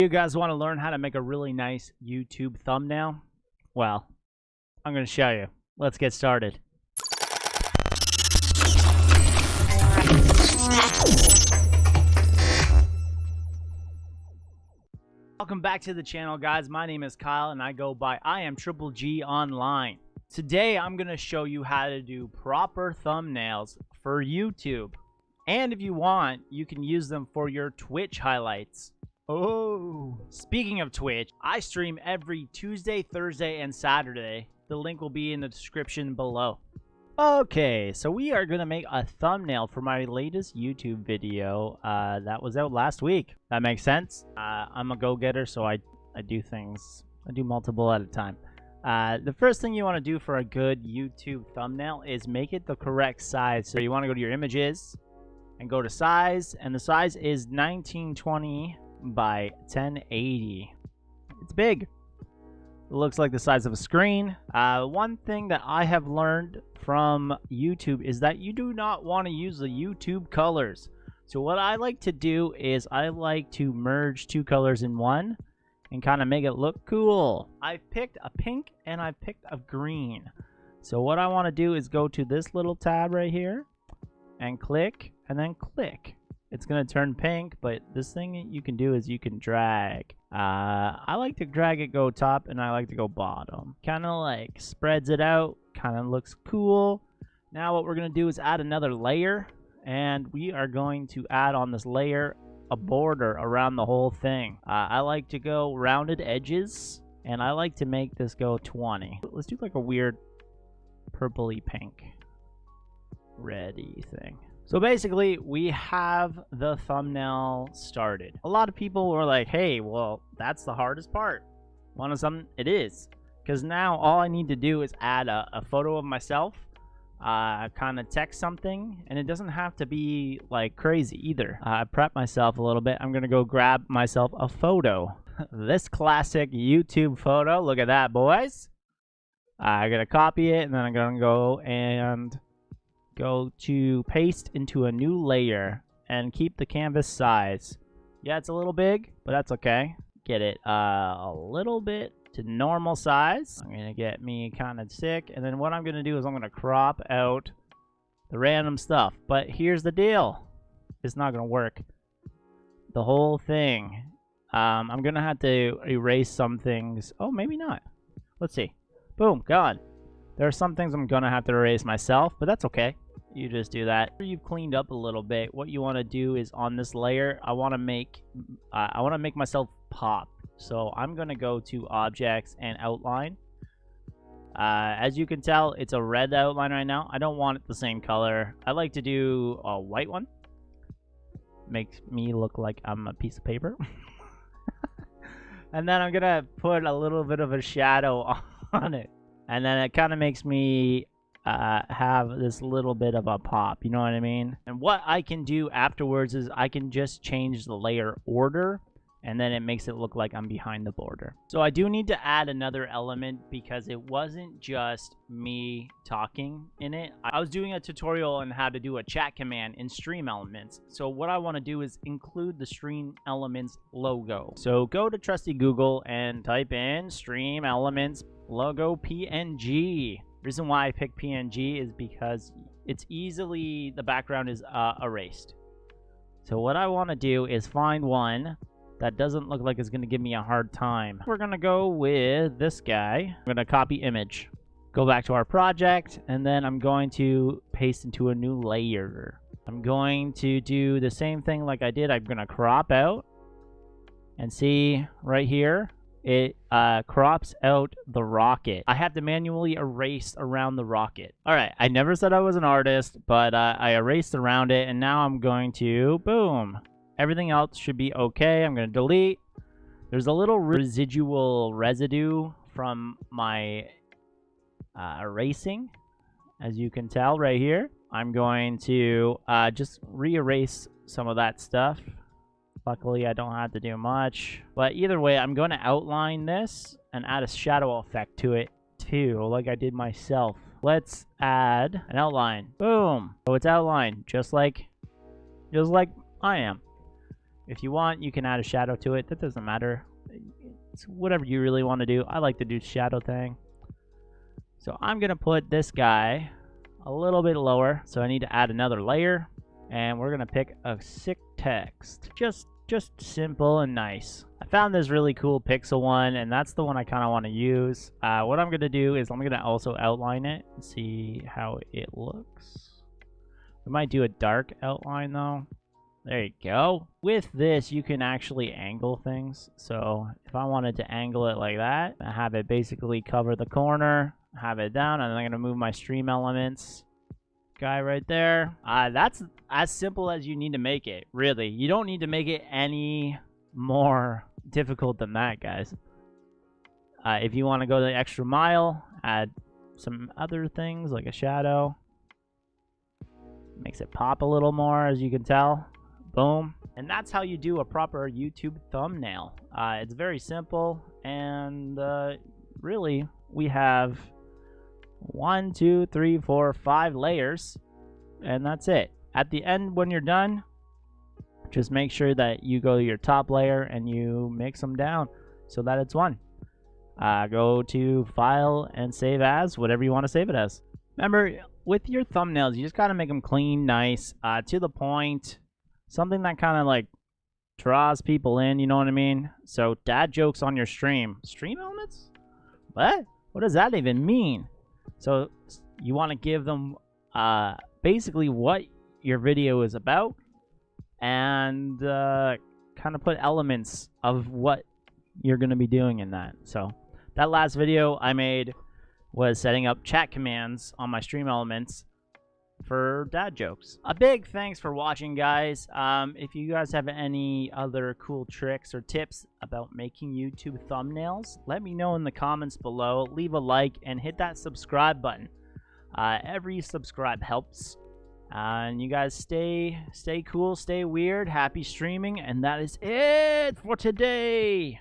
You guys want to learn how to make a really nice YouTube thumbnail? Well, I'm going to show you. Let's get started. Welcome back to the channel, guys. My name is Kyle and I go by IamTripleG online. Today I'm going to show you how to do proper thumbnails for YouTube. And if you want, you can use them for your Twitch highlights. Oh, speaking of Twitch, I stream every Tuesday, Thursday, and Saturday. The link will be in the description below. Okay, so we are going to make a thumbnail for my latest YouTube video that was out last week. That makes sense? I'm a go-getter, so I do things. I do multiple at a time. The first thing you want to do for a good YouTube thumbnail is make it the correct size. So you want to go to your images and go to size, and the size is 1920 by 1080. It's big. It looks like the size of a screen. One thing that I have learned from YouTube is that you do not want to use the YouTube colors. So what I like to do is I like to merge two colors in one and kind of make it look cool. I've picked a pink and I've picked a green. So what I want to do is go to this little tab right here and click and then click. It's going to turn pink, but this thing you can do is you can drag. I like to drag it go top and I like to go bottom. Kind of like spreads it out, kind of looks cool. Now what we're going to do is add another layer, and we are going to add on this layer a border around the whole thing. I like to go rounded edges, and I like to make this go 20. Let's do like a weird purpley pink reddy thing. So basically, we have the thumbnail started. A lot of people were like, hey, well, that's the hardest part. Want to something? It is. Because now all I need to do is add a photo of myself, kind of text something, and it doesn't have to be like crazy either. I prep myself a little bit. I'm going to go grab myself a photo. This classic YouTube photo. Look at that, boys. I'm going to copy it, and then I'm going to go and go to paste into a new layer and keep the canvas size. Yeah, it's a little big, but that's okay. Get it a little bit to normal size. I'm gonna get me kind of sick, and then what I'm gonna do is I'm gonna crop out the random stuff. But here's the deal, it's not gonna work. The whole thing. I'm gonna have to erase some things. Oh, maybe not. Let's see. Boom, gone. There are some things I'm gonna have to erase myself, but that's okay. You just do that. After you've cleaned up a little bit, what you want to do is on this layer, I want to make myself pop. So I'm gonna go to objects and outline. As you can tell, it's a red outline right now. I don't want it the same color. I like to do a white one. Makes me look like I'm a piece of paper. And then I'm gonna put a little bit of a shadow on it, and then it kind of makes me have this little bit of a pop, you know what I mean? And what I can do afterwards is I can just change the layer order, and then it makes it look like I'm behind the border. So I do need to add another element because it wasn't just me talking in it. I was doing a tutorial on how to do a chat command in Stream Elements. So what I want to do is include the Stream Elements logo. So go to trusty Google and type in Stream Elements logo PNG. Reason why I picked PNG is because it's easily, the background is erased. So what I want to do is find one that doesn't look like it's going to give me a hard time. We're going to go with this guy. I'm going to copy image, go back to our project, and then I'm going to paste into a new layer. I'm going to do the same thing like I did. I'm going to crop out, and see right here, it crops out the rocket. I have to manually erase around the rocket. All right, I never said I was an artist, but I erased around it, and now I'm going to, boom. Everything else should be okay. I'm going to delete. There's a little residual residue from my erasing, as you can tell right here. I'm going to just re-erase some of that stuff. Luckily, I don't have to do much. But either way, I'm going to outline this and add a shadow effect to it too, like I did myself. Let's add an outline. Boom. So it's outlined just like I am. If you want, you can add a shadow to it. That doesn't matter. It's whatever you really want to do. I like to do shadow thing. So I'm going to put this guy a little bit lower. So I need to add another layer. And we're going to pick a sick text. Just simple and nice. I found this really cool pixel one, and that's the one I kind of want to use. What I'm going to do is I'm going to also outline it and see how it looks. We might do a dark outline though. There you go. With this, you can actually angle things. So if I wanted to angle it like that, I have it basically cover the corner, have it down, and then I'm going to move my stream elements. Guy right there. That's as simple as you need to make it, really. You don't need to make it any more difficult than that, guys. If you want to go the extra mile, add some other things like a shadow. Makes it pop a little more, as you can tell. Boom. And that's how you do a proper YouTube thumbnail. It's very simple, and really, we have 1, 2, 3, 4, 5 layers, and that's it. At the end, when you're done, just make sure that you go to your top layer and you mix them down so that it's one. Go to File and Save As, whatever you want to save it as. Remember, with your thumbnails, you just gotta make them clean, nice, to the point, something that kind of like draws people in, you know what I mean? So dad jokes on your stream. Stream elements? What does that even mean? So you want to give them basically what your video is about, and kind of put elements of what you're going to be doing in that. So that last video I made was setting up chat commands on my stream elements for dad jokes. A big thanks for watching, guys. If you guys have any other cool tricks or tips about making YouTube thumbnails, let me know in the comments below. Leave a like and hit that subscribe button. Every subscribe helps. And you guys stay cool, stay weird, happy streaming, and that is it for today.